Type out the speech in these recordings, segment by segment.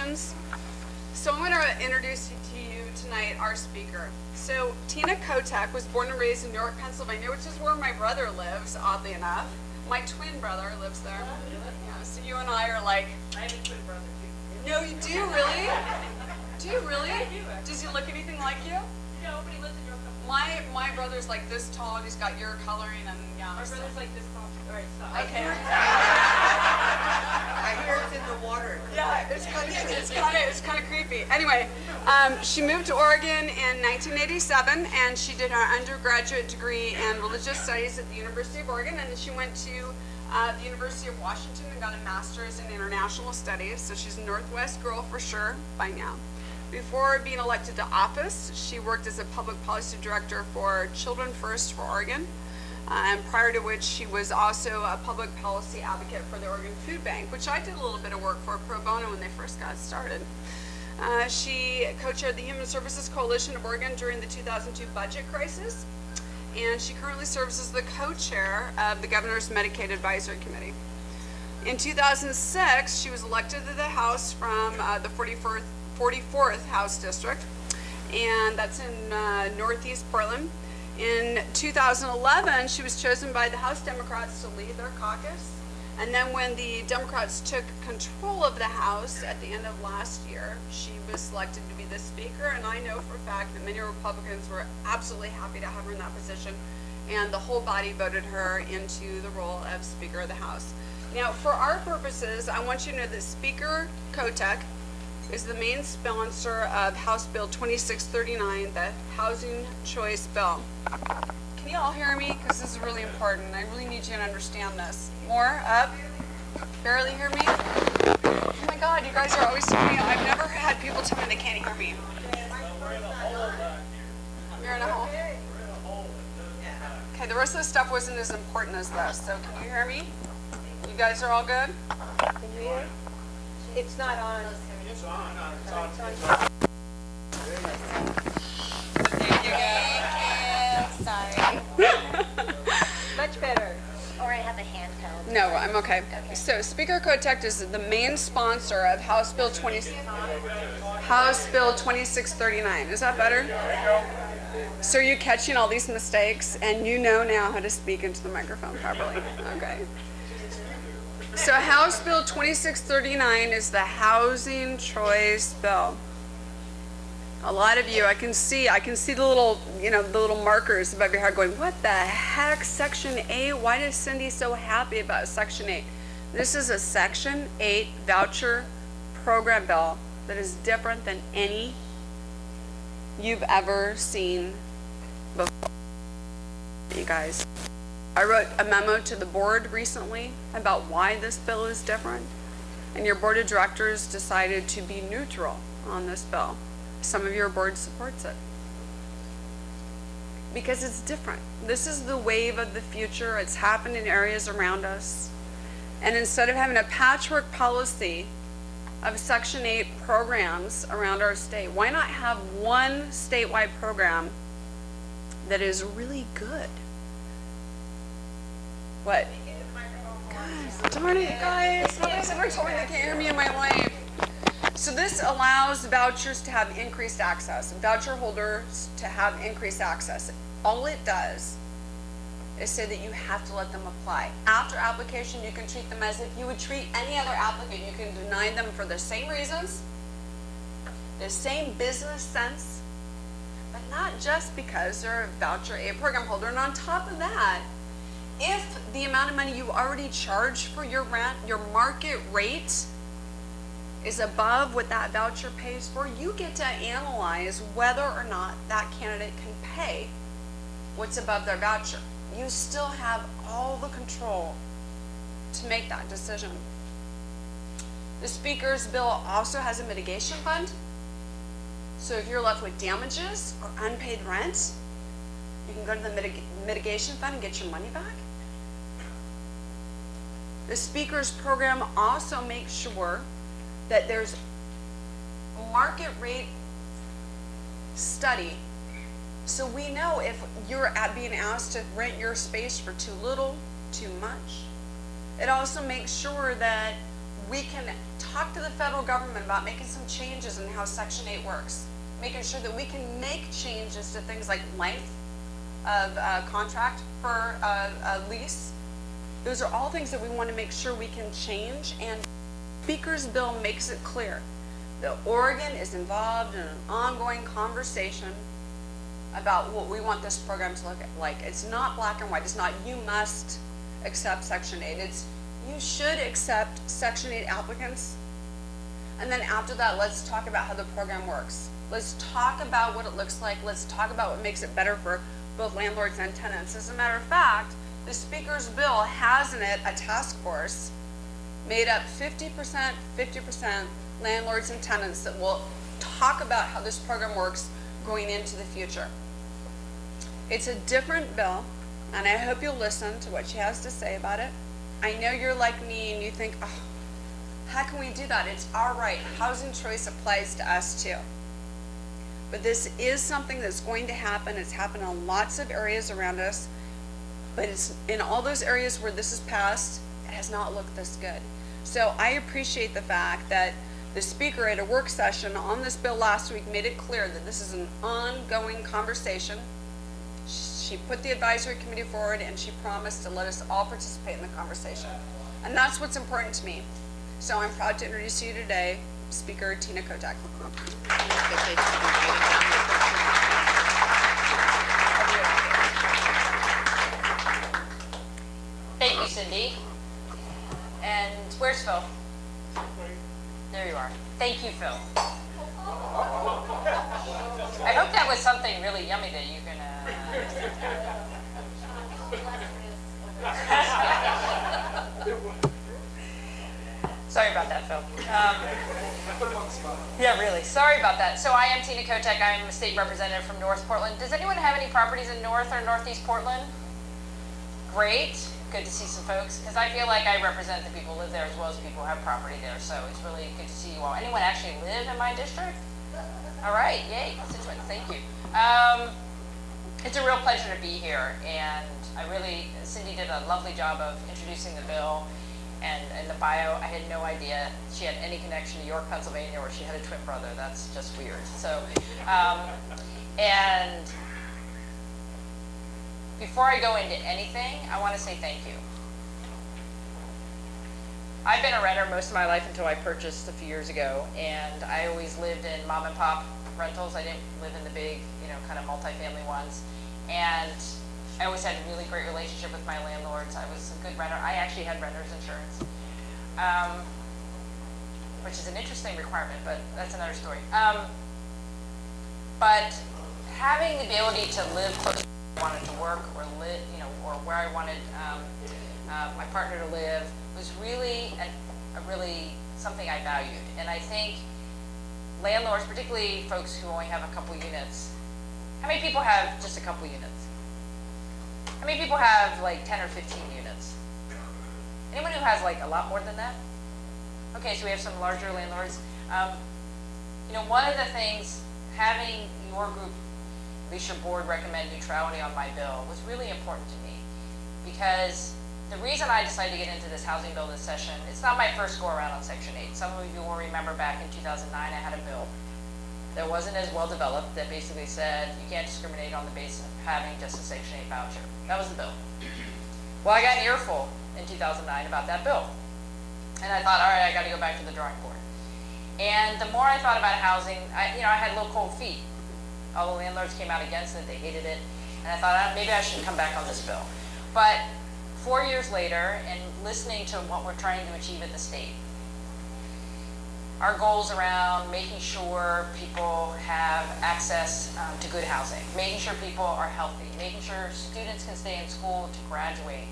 questions. So I'm going to introduce to you tonight our speaker. So Tina Kotek was born and raised in York, Pennsylvania, which is where my brother lives, oddly enough. My twin brother lives there. Yeah, so you and I are like... I have a twin brother too. No, you do, really? Do you really? I do. Does he look anything like you? No, but he lives in York. My brother's like this tall, and he's got your coloring, and yeah. My brother's like this tall. All right, stop. Okay. I hear it's in the water. Yeah, it's kind of creepy. Anyway, she moved to Oregon in 1987, and she did her undergraduate degree in religious studies at the University of Oregon, and then she went to the University of Washington and got a master's in international studies. So she's a Northwest girl for sure by now. Before being elected to office, she worked as a public policy director for Children First for Oregon. And prior to which she was also a public policy advocate for the Oregon Food Bank, which I did a little bit of work for pro bono when they first got started. She co-chaired the Human Services Coalition of Oregon during the 2002 budget crisis, and she currently serves as the co-chair of the Governor's Medicaid Advisory Committee. In 2006, she was elected to the House from the 44th House District, and that's in Northeast Portland. In 2011, she was chosen by the House Democrats to lead their caucus. And then when the Democrats took control of the House at the end of last year, she was selected to be the Speaker. And I know for a fact that many Republicans were absolutely happy to have her in that position. And the whole body voted her into the role of Speaker of the House. Now, for our purposes, I want you to know that Speaker Kotek is the main sponsor of House Bill 2639, the Housing Choice Bill. Can you all hear me? Because this is really important. I really need you to understand this. More? Up? Barely hear me? Oh my God, you guys are always telling me. I've never had people tell me they can't hear me. You're in a hole? Okay, the rest of the stuff wasn't as important as this, so can you hear me? You guys are all good? Can you hear? It's not on. It's on. It's on. Thank you, guys. Sorry. Much better. Or I have a handheld. No, I'm okay. So Speaker Kotek is the main sponsor of House Bill 2639. Is that better? So you're catching all these mistakes, and you know now how to speak into the microphone properly. Okay. So House Bill 2639 is the Housing Choice Bill. A lot of you, I can see the little, the little markers above your head going, what the heck, Section 8? Why is Cindy so happy about Section 8? This is a Section 8 voucher program bill that is different than any you've ever seen before, you guys. I wrote a memo to the board recently about why this bill is different, and your board of directors decided to be neutral on this bill. Some of your board supports it because it's different. This is the wave of the future. It's happened in areas around us, and instead of having a patchwork policy of Section 8 programs around our state, why not have one statewide program that is really good? What? God darn it, guys. Nobody's ever told me they can't hear me in my life. So this allows vouchers to have increased access, voucher holders to have increased access. All it does is say that you have to let them apply. After application, you can treat them as if you would treat any other applicant. You can deny them for the same reasons, the same business sense, but not just because they're a voucher A program holder. And on top of that, if the amount of money you already charge for your rent, your market rate, is above what that voucher pays for, you get to analyze whether or not that candidate can pay what's above their voucher. You still have all the control to make that decision. The Speaker's bill also has a mitigation fund. So if you're left with damages or unpaid rent, you can go to the mitigation fund and get your money back. The Speaker's program also makes sure that there's market rate study, so we know if you're being asked to rent your space for too little, too much. It also makes sure that we can talk to the federal government about making some changes in how Section 8 works, making sure that we can make changes to things like length of contract for a lease. Those are all things that we want to make sure we can change, and Speaker's bill makes it clear that Oregon is involved in an ongoing conversation about what we want this program to look like. It's not black and white. It's not you must accept Section 8. It's you should accept Section 8 applicants. And then after that, let's talk about how the program works. Let's talk about what it looks like. Let's talk about what makes it better for both landlords and tenants. As a matter of fact, the Speaker's bill has in it a task force made up 50%, 50% landlords and tenants that will talk about how this program works going into the future. It's a different bill, and I hope you'll listen to what she has to say about it. I know you're like me and you think, oh, how can we do that? It's our right. Housing choice applies to us too. But this is something that's going to happen. It's happened in lots of areas around us, but it's in all those areas where this is passed, it has not looked this good. So I appreciate the fact that the speaker at a work session on this bill last week made it clear that this is an ongoing conversation. She put the advisory committee forward and she promised to let us all participate in the conversation. And that's what's important to me. So I'm proud to introduce you today, Speaker Tina Kotek. Thank you, Cindy. And where's Phil? There you are. Thank you, Phil. I hope that was something really yummy that you can. Sorry about that, Phil. Yeah, really. Sorry about that. So I am Tina Kotek. I'm a state representative from North Portland. Does anyone have any properties in North or Northeast Portland? Great. Good to see some folks, because I feel like I represent the people who live there as well as people who have property there, so it's really good to see you all. Anyone actually live in my district? All right, yay, constituents, thank you. It's a real pleasure to be here, and Cindy did a lovely job of introducing the bill, and in the bio, I had no idea she had any connection to York, Pennsylvania, or she had a twin brother. That's just weird. So, and before I go into anything, I want to say thank you. I've been a renter most of my life until I purchased a few years ago, and I always lived in mom and pop rentals. I didn't live in the big, kind of multifamily ones. And I always had a really great relationship with my landlords. I was a good renter. I actually had renter's insurance, which is an interesting requirement, but that's another story. But having the ability to live close to where I wanted to work or live, or where I wanted my partner to live was really really something I valued. And I think landlords, particularly folks who only have a couple units, how many people have just a couple units? How many people have like 10 or 15 units? Anyone who has like a lot more than that? Okay, so we have some larger landlords. One of the things, having your group, at least your board, recommend neutrality on my bill was really important to me, because the reason I decided to get into this housing bill this session, it's not my first go around on Section 8. Some of you will remember back in 2009, I had a bill that wasn't as well developed that basically said you can't discriminate on the basis of having just a Section 8 voucher. That was the bill. Well, I got an earful in 2009 about that bill. And I thought, all right, I got to go back to the drawing board. And the more I thought about housing, I had little cold feet. All the landlords came out against it, they hated it. And I thought, maybe I should come back on this bill. But 4 years later, and listening to what we're trying to achieve at the state, our goals around making sure people have access to good housing, making sure people are healthy, making sure students can stay in school to graduate.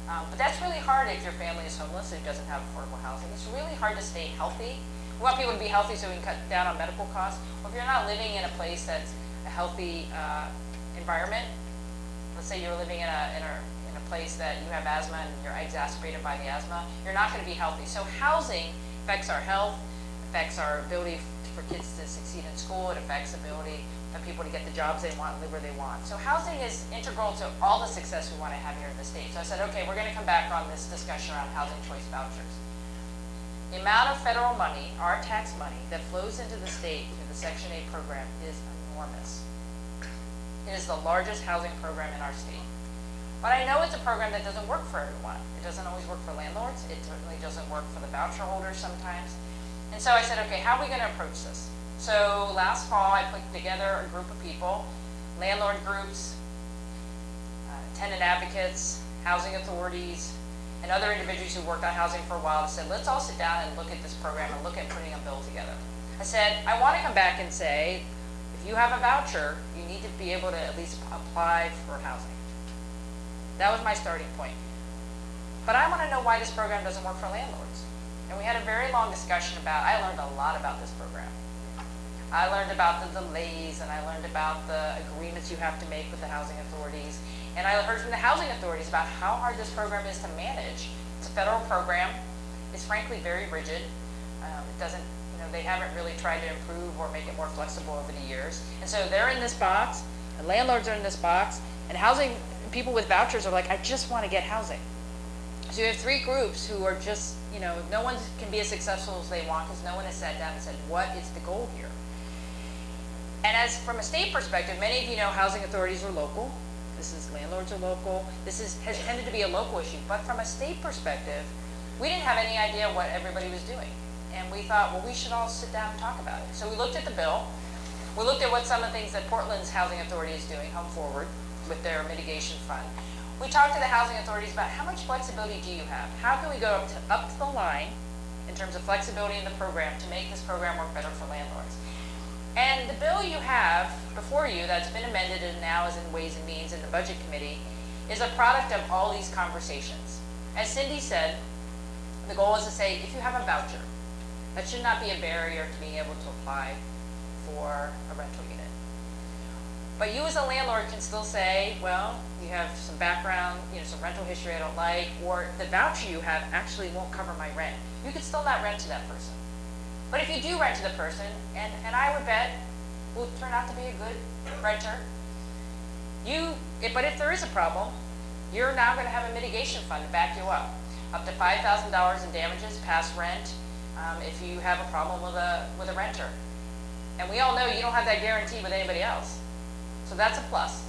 But that's really hard if your family is homeless, who doesn't have affordable housing. It's really hard to stay healthy. We want people to be healthy so we can cut down on medical costs. Well, if you're not living in a place that's a healthy environment, let's say you're living in a place that you have asthma and you're exacerbated by the asthma, you're not going to be healthy. So housing affects our health, affects our ability for kids to succeed in school, it affects the ability of people to get the jobs they want and live where they want. So housing is integral to all the success we want to have here in the state. So I said, okay, we're going to come back on this discussion around housing choice vouchers. The amount of federal money, our tax money, that flows into the state through the Section 8 program is enormous. It is the largest housing program in our state. But I know it's a program that doesn't work for everyone. It doesn't always work for landlords. It certainly doesn't work for the voucher holders sometimes. And so I said, okay, how are we going to approach this? So last fall, I put together a group of people, landlord groups, tenant advocates, housing authorities, and other individuals who worked on housing for a while, and said, let's all sit down and look at this program and look at putting a bill together. I said, I want to come back and say, if you have a voucher, you need to be able to at least apply for housing. That was my starting point. But I want to know why this program doesn't work for landlords. And we had a very long discussion about, I learned a lot about this program. I learned about the delays, and I learned about the agreements you have to make with the housing authorities. And I heard from the housing authorities about how hard this program is to manage. It's a federal program. It's frankly very rigid. It doesn't, they haven't really tried to improve or make it more flexible over the years. And so they're in this box, and landlords are in this box, and housing people with vouchers are like, I just want to get housing. So you have three groups who are just, no one can be as successful as they want because no one has sat down and said, what is the goal here? And as from a state perspective, many of you know housing authorities are local. Landlords are local. Has tended to be a local issue. But from a state perspective, we didn't have any idea what everybody was doing. And we thought, well, we should all sit down and talk about it. So we looked at the bill. We looked at what some of the things that Portland's housing authority is doing, Home Forward, with their mitigation fund. We talked to the housing authorities about how much flexibility do you have? How can we go up to the line in terms of flexibility in the program to make this program work better for landlords? And the bill you have before you that's been amended and now is in Ways and Means in the Budget Committee is a product of all these conversations. As Cindy said, the goal is to say, if you have a voucher, that should not be a barrier to being able to apply for a rental unit. But you as a landlord can still say, well, you have some background, some rental history I don't like, or the voucher you have actually won't cover my rent. You could still not rent to that person. But if you do rent to the person, and I would bet will turn out to be a good renter, but if there is a problem, you're now going to have a mitigation fund to back you up to $5,000 in damages past rent if you have a problem with a renter. And we all know you don't have that guarantee with anybody else. So that's a plus.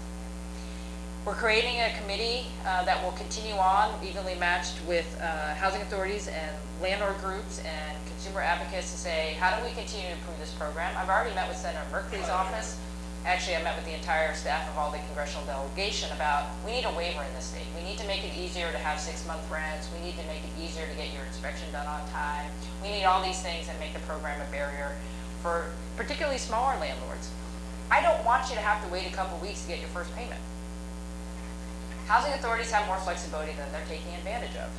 We're creating a committee that will continue on, evenly matched with housing authorities and landlord groups and consumer advocates to say, how do we continue to improve this program? I've already met with Senator Merkley's office. Actually, I met with the entire staff of all the congressional delegation about, we need a waiver in this state. We need to make it easier to have 6-month rents. We need to make it easier to get your inspection done on time. We need all these things that make the program a barrier for particularly smaller landlords. I don't want you to have to wait a couple weeks to get your first payment. Housing authorities have more flexibility than they're taking advantage of.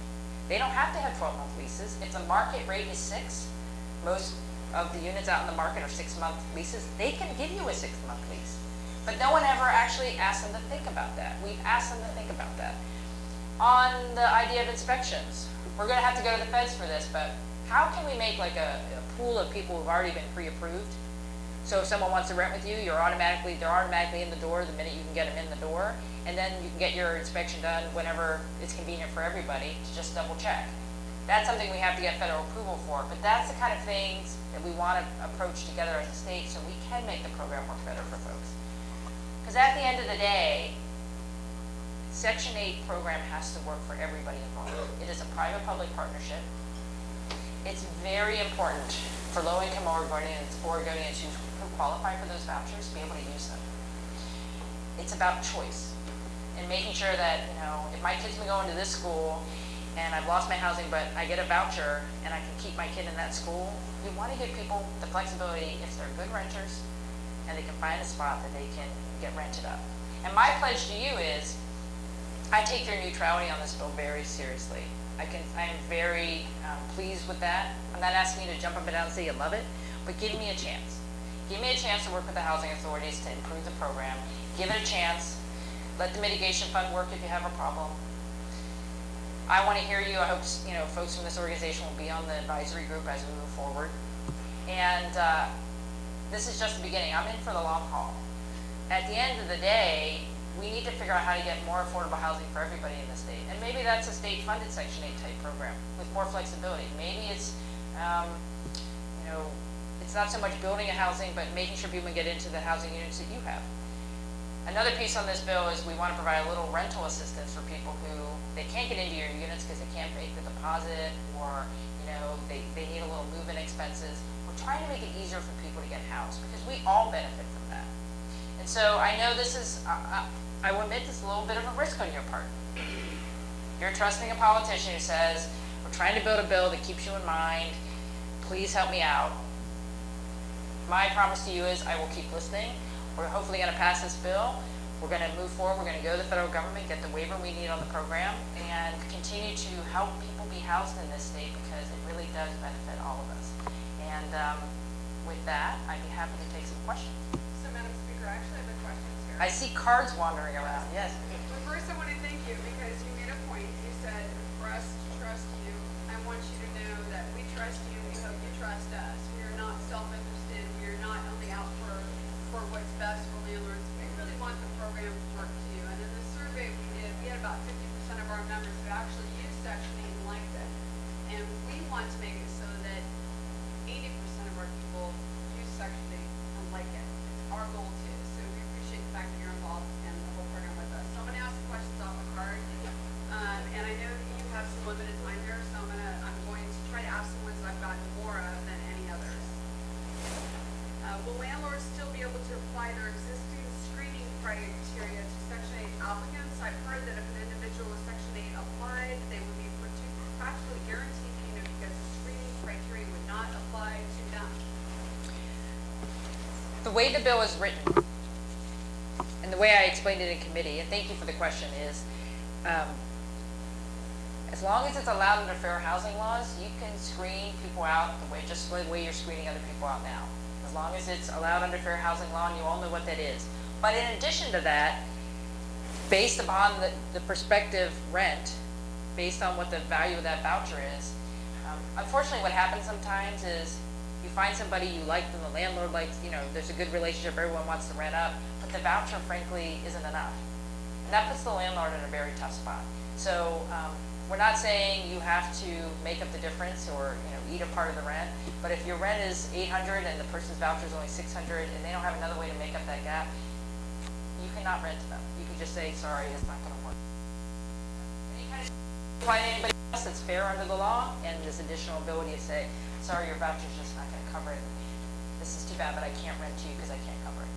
They don't have to have 12-month leases. If the market rate is 6, most of the units out in the market are 6-month leases, they can give you a 6-month lease. But no one ever actually asked them to think about that. We've asked them to think about that. On the idea of inspections, we're going to have to go to the feds for this, but how can we make like a pool of people who've already been pre-approved? So if someone wants to rent with you, they're automatically in the door the minute you can get them in the door, and then you can get your inspection done whenever it's convenient for everybody to just double check. That's something we have to get federal approval for, but that's the kind of things that we want to approach together as a state so we can make the program work better for folks. Because at the end of the day, Section 8 program has to work for everybody involved. It is a private-public partnership. It's very important for low-income Oregonians who qualify for those vouchers to be able to use them. It's about choice and making sure that, if my kid's been going to this school and I've lost my housing, but I get a voucher and I can keep my kid in that school, you want to give people the flexibility if they're good renters and they can find a spot that they can get rented up. And my pledge to you is, I take your neutrality on this bill very seriously. I'm very pleased with that. I'm not asking you to jump up and down and say you love it, but give me a chance. Give me a chance to work with the housing authorities to improve the program. Give it a chance. Let the mitigation fund work if you have a problem. I want to hear you. I hope folks from this organization will be on the advisory group as we move forward. And this is just the beginning. I'm in for the long haul. At the end of the day, we need to figure out how to get more affordable housing for everybody in the state. And maybe that's a state-funded Section 8 type program with more flexibility. Maybe it's You know, it's not so much building a housing, but making sure people can get into the housing units that you have. Another piece on this bill is we want to provide a little rental assistance for people who, they can't get into your units because they can't make the deposit, or, you know, they need a little move-in expenses. We're trying to make it easier for people to get housed, because we all benefit from that. And so I know this is, I will admit this is a little bit of a risk on your part. You're trusting a politician who says, we're trying to build a bill that keeps you in mind, please help me out. My promise to you is I will keep listening. We're hopefully going to pass this bill. We're going to move forward. We're going to go to the federal government, get the waiver we need on the program, and continue to help people be housed in this state, because it really does benefit all of us. And with that, I'd be happy to take some questions. So, Madam Speaker, I actually have a question here. I see cards wandering around, yes. But first, I want to thank you because you made a point. You said for us to trust you, I want you to know that we trust you. We hope you trust us. We are not self-interested. We are not only out for what's best for landlords. We really want the program to work too. And in the survey we did, we had about 50% of our members who actually used Section 8 and liked it. And we want to make it so that 80% of our people use Section 8 and like it. It's our goal too. So we appreciate the fact that you're involved in the whole program with us. So I'm going to ask the questions off the card. And I know that you have some limited time here, so I'm going to try to ask the ones I've gotten more of than any others. Will landlords still be able to apply their existing screening criteria to Section 8 applicants? I've heard that if an individual with Section 8 applied, they would be practically guaranteed payment because the screening criteria would not apply to them. The way the bill is written, and the way I explained it in committee, and thank you for the question, is as long as it's allowed under fair housing laws, you can screen people out just the way you're screening other people out now. As long as it's allowed under fair housing law, and you all know what that is. But in addition to that, based upon the prospective rent, based on what the value of that voucher is, unfortunately what happens sometimes is you find somebody you like and the landlord likes, you know, there's a good relationship, everyone wants to rent up, but the voucher frankly isn't enough. And that puts the landlord in a very tough spot. So we're not saying you have to make up the difference or, you know, eat a part of the rent, but if your rent is $800 and the person's voucher is only $600 and they don't have another way to make up that gap, you cannot rent to them. You can just say, sorry, it's not going to work. And you kind of find anybody else that's fair under the law, and this additional ability to say, sorry, your voucher's just not going to cover it. This is too bad, but I can't rent to you because I can't cover it.